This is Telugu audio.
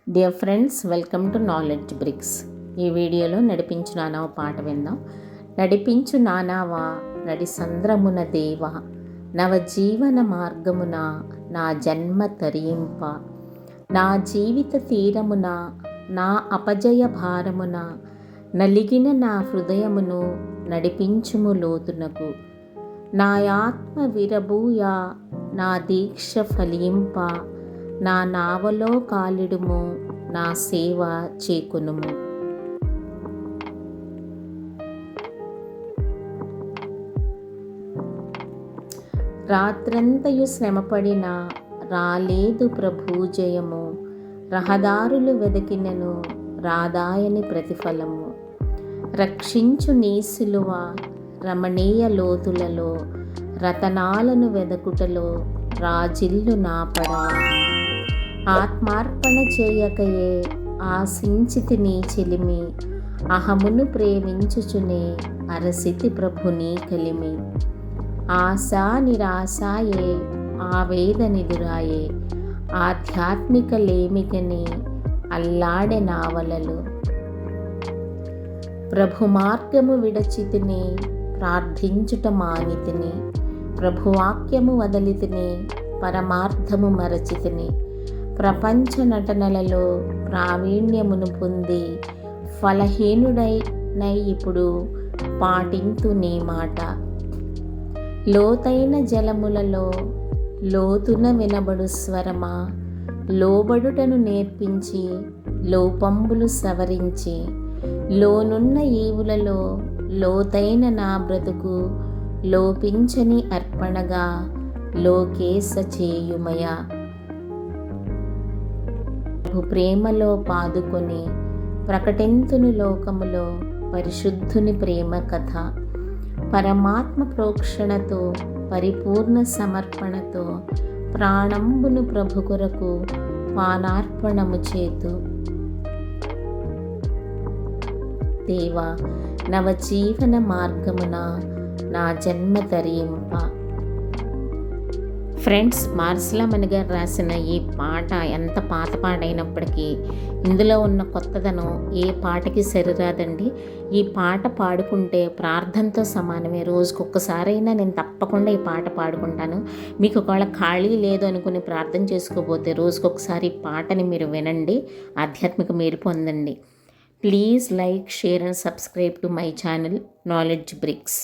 Dear friends, welcome to knowledge bricks. ఈ వీడియోలో నడిపించు నానావ పాట విందాం. నడిపించు నానావా నడి సంద్రమున దేవా, నవ జీవన మార్గమున నా జన్మ తరింప, నా జీవిత తీరమున నా అపజయ భారమున నలిగిన నా హృదయమును నడిపించుము లోతునకు, నా ఆత్మ విరబూయ నా దీక్ష ఫలింప, నా నావలో కాలిడుము నా సేవ చేకునుము. రాత్రంతయు శ్రమపడిన రాలేదు ప్రభు జయము, రహదారులు వెదకినను రాదాయని ప్రతిఫలము. రక్షించు నీ సిలువ రమణీయ లోతులలో, రతనాలను వెదకుటలో రాజిల్లు నా పడవ. ఆత్మార్పణ చేయకయే ఆశించితి నీ చెలిమి, అహమును ప్రేమించుచునే అరసితి ప్రభుని కలిమి. ఆశా నిరాశాయే ఆవేదనిదురాయే, ఆధ్యాత్మిక లేమికని అల్లాడే నావలలు. ప్రభు మార్గము విడచితిని ప్రార్థించుట మానితిని, ప్రభువాక్యము వదలితిని పరమార్థము మరచితిని. ప్రపంచ నటనలలో ప్రావీణ్యమును పొంది ఫలహీనుడైనై ఇప్పుడు పాటింతు నీ మాట. లోతైన జలములలో లోతున వినబడు స్వరమా, లోబడుటను నేర్పించి లోపంబులు సవరించి, లోనున్న ఈవులలో లోతైన నా బ్రతుకు లోపించని అర్పణగా లోకేశ చేయుమయ. ప్రేమలో పాదుకొని ప్రకటింతును లోకములో పరిశుద్ధుని ప్రేమ కథ. పరమాత్మ ప్రోక్షణతో పరిపూర్ణ సమర్పణతో ప్రాణంబును ప్రభు కొరకు పానార్పణము చేతు. దేవా, నవజీవన మార్గమున నా జన్మ తరింప. ఫ్రెండ్స్, మార్సిలా మణి గారు రాసిన ఈ పాట ఎంత పాత పాట అయినప్పటికీ ఇందులో ఉన్న కొత్తదనం ఏ పాటకి సరిరాదండి. ఈ పాట పాడుకుంటే ప్రార్థనతో సమానమే. రోజుకొక్కసారైనా నేను తప్పకుండా ఈ పాట పాడుకుంటాను. మీకు ఒకవేళ ఖాళీ లేదు అనుకుని ప్రార్థన చేసుకోబోతే రోజుకొకసారి ఈ పాటని మీరు వినండి, ఆధ్యాత్మిక మేలు పొందండి. Please like, share and subscribe to my channel knowledge bricks.